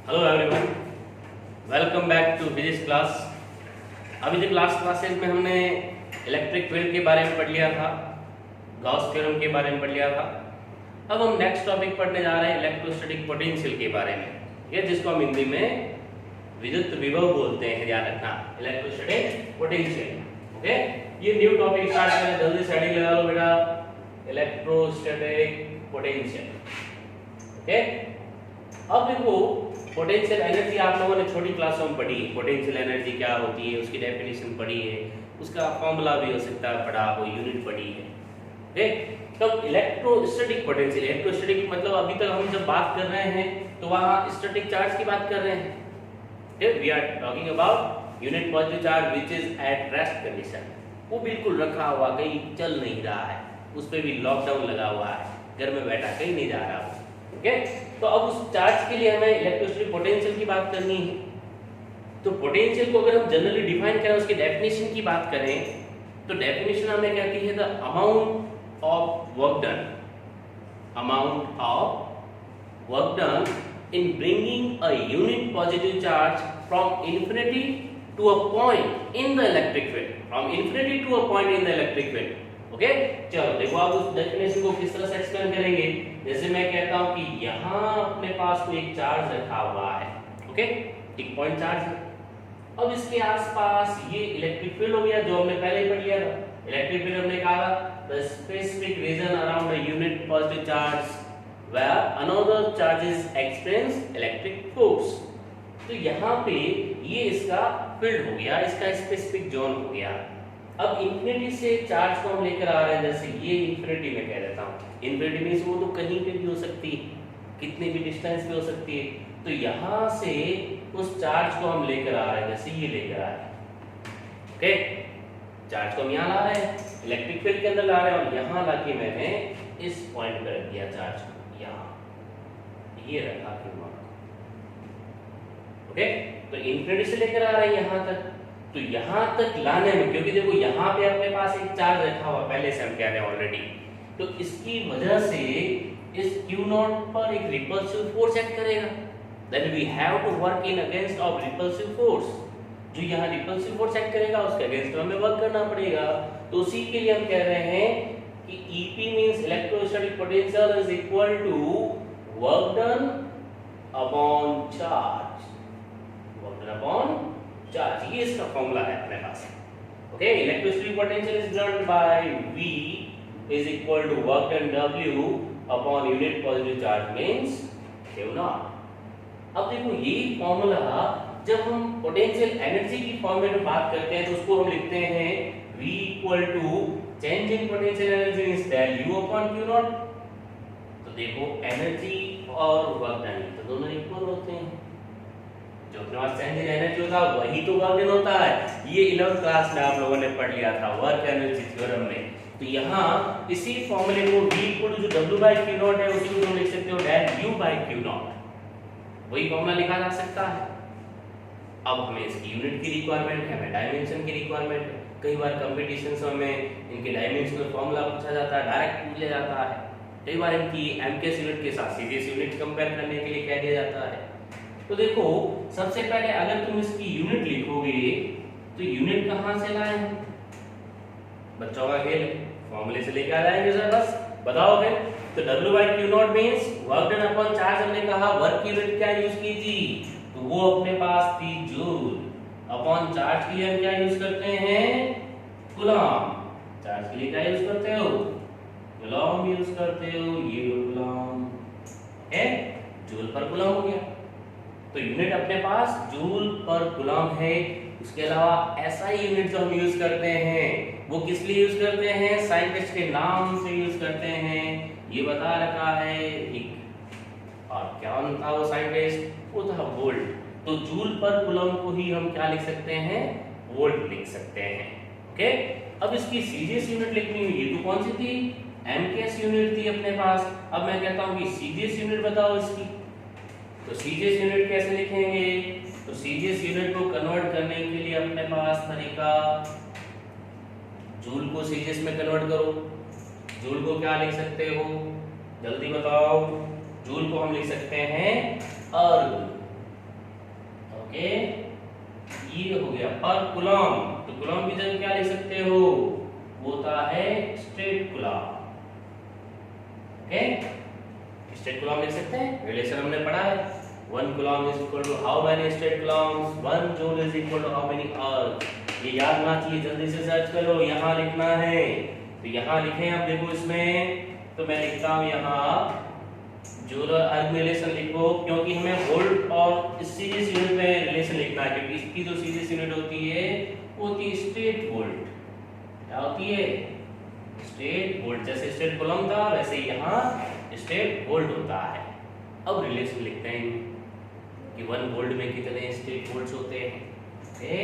Hello everyone, welcome back to physics class. अभी तक last classes में हमने इलेक्ट्रिक फील्ड के बारे में पढ़ लिया था, गॉस थ्योरम के बारे में पढ़ लिया था। अब हम नेक्स्ट टॉपिक पढ़ने जा रहे हैं इलेक्ट्रोस्टैटिक पोटेंशियल के बारे में, ये जिसको हम हिंदी में विद्युत विभव बोलते हैं, ध्यान रखना, इलेक्ट्रोस्टैटिक पोटेंशियल। ओके, ये न्यू टॉपिक स्टार्ट करें, जल्दी से हेडिंग लगा लो बेटा, इलेक्ट्रोस्टैटिक पोटेंशियल। ओके, अब देखो पोटेंशियल एनर्जी आप लोगों ने छोटी क्लासों में पढ़ी, पोटेंशियल एनर्जी क्या होती है, उसकी डेफिनेशन पढ़ी है, उसका फॉर्मूला भी हो सकता है पढ़ा हो, यूनिट पढ़ी है। ओके, तब इलेक्ट्रोस्टैटिक पोटेंशियल, इलेक्ट्रोस्टैटिक मतलब अभी तक हम जब बात कर रहे हैं तो वहां स्टैटिक चार्ज की बात कर रहे हैं। Okay, we are talking about unit positive charge which is at rest condition, वो बिल्कुल रखा हुआ, कहीं चल नहीं रहा है, उस पे भी लॉकडाउन लगा हुआ है, घर में बैठा, कहीं नहीं जा रहा। ओके, तो अब उस चार्ज के लिए हमें इलेक्ट्रोस्टैटिक पोटेंशियल की बात करनी है। तो पोटेंशियल को अगर हम जनरली डिफाइन करें, उसकी डेफिनेशन की बात करें, तो डेफिनेशन हमें कहती है the amount of work done, amount of work done in bringing a unit positive charge from infinity to a point in the electric field, from infinity to a point in the electric field. Okay, चलो देखो आप उस definition को किस तरह से explain करेंगे। जैसे मैं कहता हूं कि यहां अपने पास कोई एक चार्ज रखा हुआ है, ओके, एक पॉइंट चार्ज है। अब इसके आसपास ये इलेक्ट्रिक फील्ड हो गया, जो हमने पहले ही पढ़ लिया था। इलेक्ट्रिक फील्ड हमने कहा the specific region around a unit positive charge where another charges experience electric force. तो यहां पे ये इसका फील्ड हो गया, इसका स्पेसिफिक जोन हो गया। अब इंफिनिटी से चार्ज को हम लेकर आ रहे हैं, जैसे ये इंफिनिटी में कह देता हूं, इंफिनिटी मींस वो तो कहीं पे भी हो सकती है, कितने भी डिस्टेंस पे हो सकती है। तो यहां से उस चार्ज को हम लेकर आ रहे हैं, जैसे ये लेकर आ रहे हैं। ओके, चार्ज को हम यहां ला रहे हैं, इलेक्ट्रिक फील्ड के अंदर ला रहे हैं, और यहां लाके मैंने इस पॉइंट पे रख दिया चार्ज को, यहां ये रखा क्यों। ओके, तो इंफिनिटी से लेकर आ रहे हैं यहां तक। तो यहां तक लाने में, क्योंकि देखो यहां पे अपने पास एक चार्ज रखा हुआ पहले से हम कह रहे हैं ऑलरेडी, तो इसकी वजह से इस Q0 पर एक रिपल्सिव फोर्स एक्ट करेगा। Then we have to work in against of repulsive force, जो यहां रिपल्सिव फोर्स एक्ट करेगा उसके अगेंस्ट हमें वर्क करना पड़ेगा। तो उसी के लिए हम कह रहे हैं कि EP means electrostatic potential is equal to work done upon charge, work done upon charge, ये इसका फॉर्मूला है अपने पास। Okay, electrostatic potential is given by V is equal to work done W upon unit positive charge means Q0। अब देखो ये formula जब हम पोटेंशियल एनर्जी की फॉर्म में बात करते हैं तो उसको हम लिखते हैं V equal to change in potential energy means del U upon Q0। तो देखो एनर्जी और वर्क डन तो दोनों इक्वल होते हैं, जो अपने पास चेंज इन एनर्जी होता है वही तो वर्क डन होता है। ये 11th क्लास में आप लोगों ने पढ़ लिया था वर्क एनर्जी थ्योरम में। तो यहाँ इसी फॉर्मूले को V इक्वल टू जो W बाय Q0 है उसको तुम लिख सकते हो del U बाय Q0, वही फॉर्मूला लिखा जा सकता है। अब हमें इसकी यूनिट की रिक्वायरमेंट है, हमें डायमेंशन की रिक्वायरमेंट है। कई बार कंपटीशंस में इनके डायमेंशनल फॉर्मूला पूछा जाता है, डायरेक्ट पूछ लिया जाता है। कई बार इनकी एमकेएस यूनिट के साथ सीधे यूनिट कंपेयर करने के लिए कह दिया जाता है। तो देखो सबसे पहले अगर तुम इसकी यूनिट लिखोगे तो यूनिट कहां से लाए हैं, बच्चों का खेल, फॉर्मूले से लेकर आ जाएंगे सर, बस बताओगे। तो W by Q0 means work done upon charge, हमने कहा वर्क यूनिट क्या यूज की थी, तो वो अपने पास थी जूल, अपॉन चार्ज के लिए हम क्या यूज करते हैं, कूलम। चार्ज के लिए क्या यूज करते हो, कूलम यूज करते हो, ये कूलम है, जूल पर कूलम हो गया। तो यूनिट अपने पास जूल पर कूलम है। उसके अलावा SI यूनिट जो हम यूज करते हैं वो किस लिए यूज करते हैं, साइंटिस्ट के नाम से यूज करते हैं, ये बता रखा है एक। और क्या था वो साइंटिस्ट, वो था वोल्ट। तो जूल पर कूलम को ही हम क्या लिख सकते हैं, वोल्ट लिख सकते हैं। ओके, अब इसकी सीजीएस यूनिट लिखनी हुई, ये तो कौन सी थी, एमकेएस यूनिट थी अपने पास। अब मैं कहता हूं कि सीजीएस यूनिट बताओ इसकी, तो सीजीएस यूनिट कैसे लिखेंगे, तो सीजीएस यूनिट को कन्वर्ट करने के लिए अपने पास तरीका, जूल को सीजीएस में कन्वर्ट करो। जूल को क्या लिख सकते हो, जल्दी बताओ। जूल को हम लिख सकते हैं अर्ग, ये हो गया पर कूलम, तो कूलम की जगह क्या लिख सकते हो, वो होता है स्ट्रेट कूलम। ओके, स्ट्रेट कूलम लिख सकते हैं, रिलेशन हमने पढ़ा है, 1 coulomb is equal to how many straight coulombs, 1 joule is equal to how many erg. ये याद होना चाहिए, जल्दी से सर्च करो, यहाँ लिखना है। तो यहाँ लिखें आप, देखो इसमें तो मैं लिखता हूँ यहाँ जूल और अर्थ में रिलेशन लिखो, क्योंकि हमें वोल्ट और सीरीज यूनिट में रिलेशन लिखना है, क्योंकि इसकी जो सीरीज यूनिट होती है वो होती है स्ट्रेट वोल्ट। क्या होती है, स्ट्रेट वोल्ट। जैसे स्ट्रेट कूलम था वैसे यहाँ स्ट्रेट वोल्ट होता है। अब रिलेशन लिखते हैं कि 1 वोल्ट में कितने स्ट्रेट वोल्ट्स होते हैं। ओके,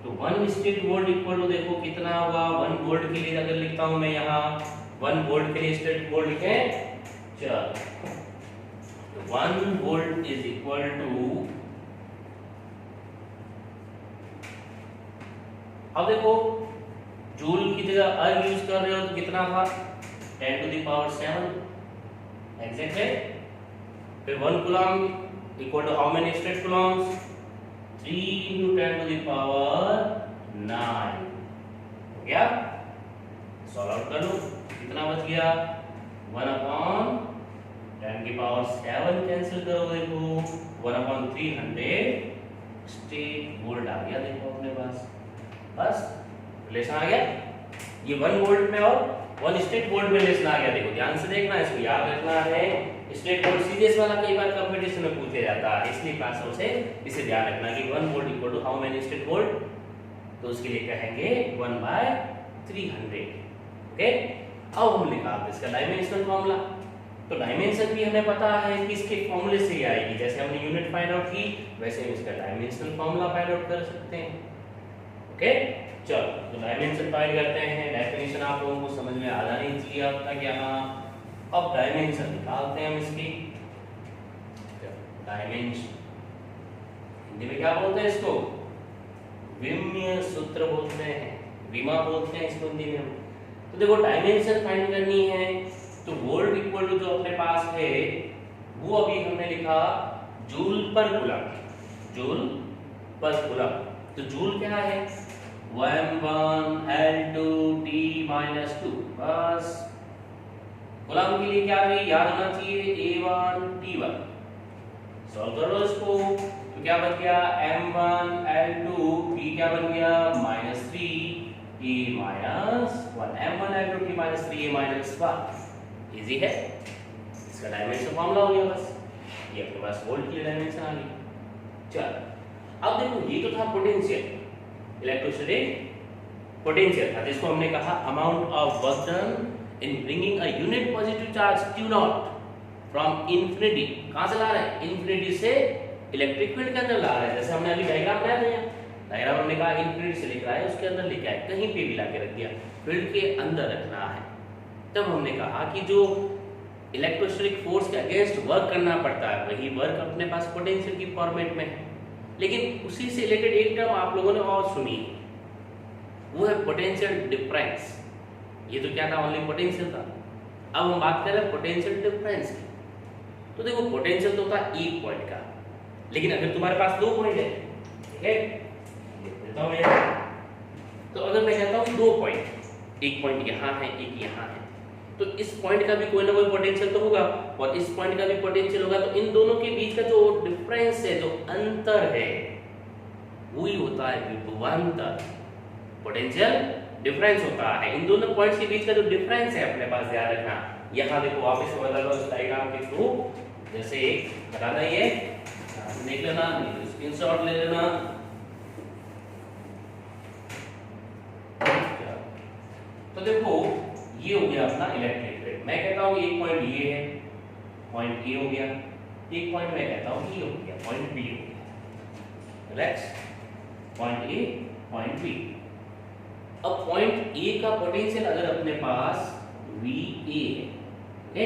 तो 1 स्ट्रेट वोल्ट इक्वल टू देखो कितना होगा, 1 वोल्ट के लिए अगर लिखता हूं मैं यहाँ 1 वोल्ट के लिए स्ट्रेट वोल्ट लिखें, चल 1 वोल्ट इज इक्वल टू, अब देखो जूल की जगह अर्ग यूज कर रहे हो तो कितना था 10 टू द पावर 7 एग्जैक्ट है। फिर 1 coulomb equal to how many straight coulombs, 3 into 10 to the power 9 हो गया। सॉल्व आउट कर लो, कितना बच गया 1 upon 10 की पावर 7 कैंसिल करो, देखो 1 upon 300 स्ट्रेट वोल्ट आ गया। देखो अपने पास बस रिलेशन आ गया, ये 1 वोल्ट में और 1 स्ट्रेट वोल्ट में रिलेशन आ गया। देखो ध्यान से देखना, इसको याद रखना है। स्ट्रेट वोल्ट सीरीज वाला कई बार कंपटीशन में पूछा जाता है, इसलिए क्लासों से इसे ध्यान रखना कि 1 volt equal to how many straight volt, तो उसके लिए कहेंगे 1/300। ओके, अब हम निकालते इसका डायमेंशनल फॉर्मूला। तो डायमेंशन भी हमें पता है कि इसके फॉर्मूले से ही आएगी, जैसे हमने यूनिट फाइंड आउट की वैसे हम इसका डायमेंशनल फॉर्मूला फाइंड आउट कर सकते हैं। ओके, चलो तो डायमेंशन फाइंड करते हैं। डेफिनेशन आप लोगों को समझ में आ जानी चाहिए अब तक यहाँ। अब डायमेंशन निकालते हैं हम इसकी। डायमेंशन हिंदी में क्या बोलते हैं इसको, विम्य सूत्र बोलते हैं, विमा बोलते हैं इसको हिंदी में। तो देखो डायमेंशन फाइंड करनी है तो वोल्ट इक्वल टू जो अपने पास है वो अभी हमने लिखा जूल पर कूलम, जूल पर कूलम। तो जूल क्या है, m1 L2 T-2। बस कूलम के लिए क्या है याद होना चाहिए, A1 T1। सॉल्व करो इसको, तो क्या बन गया m1 L2 T क्या बन गया -3 E -1, m1 L2 T -3 E -1। Easy है, इसका डायमेंशन फॉर्मूला हो गया बस। ये अपने पास वोल्ट की डायमेंशन आ गई। चल अब देखो ये तो था पोटेंशियल, इलेक्ट्रोस्टैटिक पोटेंशियल था, जिसको हमने कहा amount of work done in bringing a unit positive charge Q0 from infinity. कहां से ला रहे हैं, इंफिनिटी से इलेक्ट्रिक फील्ड के अंदर ला रहे हैं। जैसे हमने अभी डायग्राम बनाया था, डायग्राम हमने कहा इंफिनिटी से लिख रहा है, उसके अंदर लिखा है, कहीं पे भी लाके रख दिया, फील्ड के अंदर रखना है। तब हमने कहा कि जो इलेक्ट्रोस्टैटिक फोर्स के अगेंस्ट वर्क करना पड़ता है वही वर्क अपने पास पोटेंशियल की फॉर्मेट में है। लेकिन उसी से रिलेटेड एक टर्म आप लोगों ने और सुनी, वो है पोटेंशियल डिफरेंस। ये तो क्या था, ओनली पोटेंशियल था। अब हम बात कर रहे हैं पोटेंशियल डिफरेंस की। तो देखो पोटेंशियल तो था एक पॉइंट का, लेकिन अगर तुम्हारे पास 2 पॉइंट है, ठीक है, देता हूं मैं। तो अगर मैं कहता हूं 2 पॉइंट, एक पॉइंट यहां है एक यहां है, तो इस पॉइंट का भी कोई ना कोई पोटेंशियल तो होगा और इस पॉइंट का भी पोटेंशियल होगा। तो इन दोनों के बीच का जो डिफरेंस है, जो अंतर है, वही होता है विभवांतर। पोटेंशियल डिफरेंस होता है इन दोनों पॉइंट्स के बीच का जो डिफरेंस है, अपने पास ध्यान रखना। यहाँ देखो वापस बता लो इस डायग्राम के थ्रू, जैसे एक बताना, ये देख लेना, स्क्रीनशॉट ले लेना। तो देखो ये हो गया अपना इलेक्ट्रिक फील्ड। मैं कहता हूँ एक पॉइंट ये है, पॉइंट ए हो गया, एक पॉइंट मैं कहता हूँ ये हो गया, पॉइंट बी हो गया। Relax, point A point B. अब पॉइंट ए का पोटेंशियल अगर अपने पास VA है, ओके,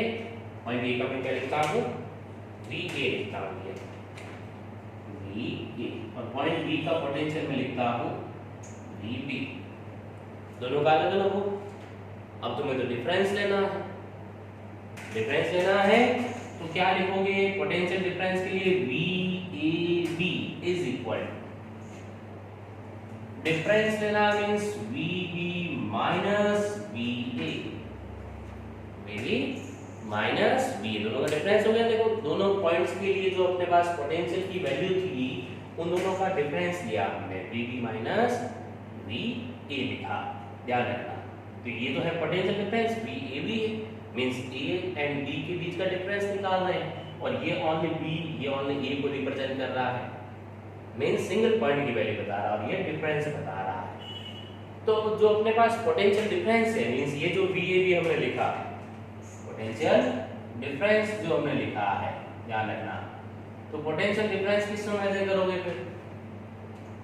पॉइंट ए का मैं क्या लिखता हूँ, VA लिखता हूँ, VA, और पॉइंट बी का पोटेंशियल मैं लिखता हूँ VB। दोनों का अलग अलग हो। अब तुम्हें तो डिफरेंस लेना है, डिफरेंस लेना है तो क्या लिखोगे, पोटेंशियल डिफरेंस के लिए VAB इज इक्वल डिफरेंस लेना means VB minus VA, VB minus VA, दोनों का डिफरेंस हो गया। देखो दोनों पॉइंट्स के लिए जो अपने पास पोटेंशियल की वैल्यू थी उन दोनों का डिफरेंस लिया हमने, VB माइनस VA लिखा, ध्यान रखना। तो ये तो है पोटेंशियल डिफरेंस, VA भी है, मींस A एंड B के बीच का डिफरेंस निकाल रहे हैं, और ये ओनली B, ये ओनली A को रिप्रेजेंट कर रहा है, मींस सिंगल पॉइंट की वैल्यू बता रहा है और ये डिफरेंस बता रहा है। तो जो अपने पास पोटेंशियल डिफरेंस है, मींस ये जो VA भी हमने लिखा, पोटेंशियल डिफरेंस जो हमने लिखा है, ध्यान रखना। तो पोटेंशियल डिफरेंस किस में मेजर करोगे फिर,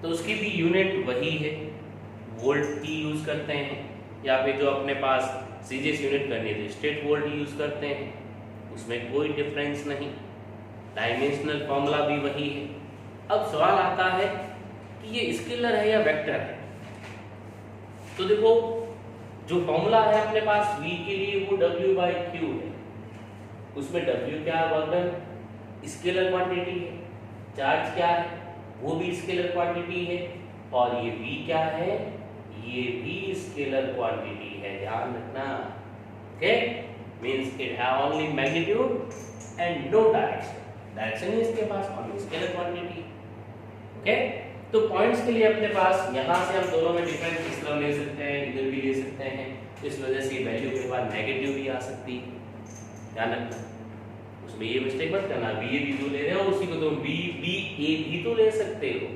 तो उसकी भी यूनिट वही है, वोल्ट की यूज करते हैं, या फिर जो अपने पास सीजीएस यूनिट करनी है तो स्टेट वोल्ट यूज करते हैं, उसमें कोई डिफरेंस नहीं, डायमेंशनल फॉर्मूला भी वही है। अब सवाल आता है कि ये स्केलर है या वेक्टर है। तो देखो जो फॉर्मूला है अपने पास V के लिए वो W/Q है, उसमें W क्या है, वर्क डन, स्केलर क्वांटिटी है, चार्ज क्या है वो भी स्केलर क्वांटिटी है, और ये V क्या है, ये भी स्केलर क्वांटिटी है, ध्यान रखना। Okay, means it have only magnitude and no direction, direction है इसके पास, ओनली स्केलर क्वांटिटी। ओके, तो पॉइंट्स के लिए अपने पास यहां से हम दोनों में डिफरेंस इस तरह ले सकते हैं, इधर भी ले सकते हैं, इस वजह से वैल्यू के बाद नेगेटिव भी आ सकती है, ध्यान रखना। उसमें ये मिस्टेक मत करना, VA भी तो ले रहे हो, उसी को तुम VBA भी तो ले सकते हो।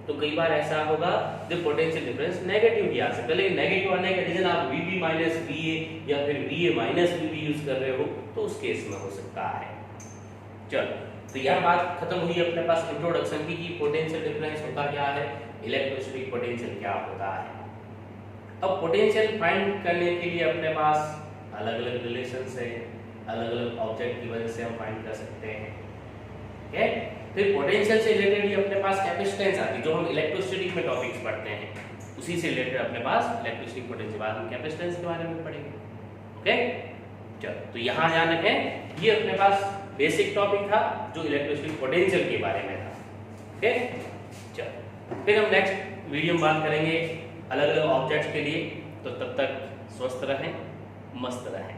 तो कई बार ऐसा होगा जब पोटेंशियल डिफरेंस नेगेटिव भी आ सकता है, लेकिन नेगेटिव आने का रीजन आप VB माइनस VA या फिर VA माइनस VB यूज कर रहे हो तो उस केस में हो सकता है। चलो, तो यह बात खत्म हुई अपने पास इंट्रोडक्शन की कि पोटेंशियल डिफरेंस होता क्या है, इलेक्ट्रोस्टैटिक पोटेंशियल क्या होता है। अब पोटेंशियल फाइंड करने के लिए अपने पास अलग अलग रिलेशंस है, अलग अलग ऑब्जेक्ट की वजह से हम फाइंड कर सकते हैं। ओके, फिर पोटेंशियल से रिलेटेड ही अपने पास कैपेसिटेंस आती है, जो हम इलेक्ट्रोस्टैटिक में टॉपिक्स पढ़ते हैं, उसी से रिलेटेड अपने पास इलेक्ट्रोस्टैटिक पोटेंशियल, बाद हम कैपेसिटेंस के बारे में पढ़ेंगे। ओके, चलो, तो यहाँ ध्यान रखें, ये अपने पास बेसिक टॉपिक था जो इलेक्ट्रोस्टैटिक पोटेंशियल के बारे में था। ओके, चलो, फिर हम नेक्स्ट वीडियो में बात करेंगे अलग अलग ऑब्जेक्ट्स के लिए। तो तब तक स्वस्थ रहें, मस्त रहें।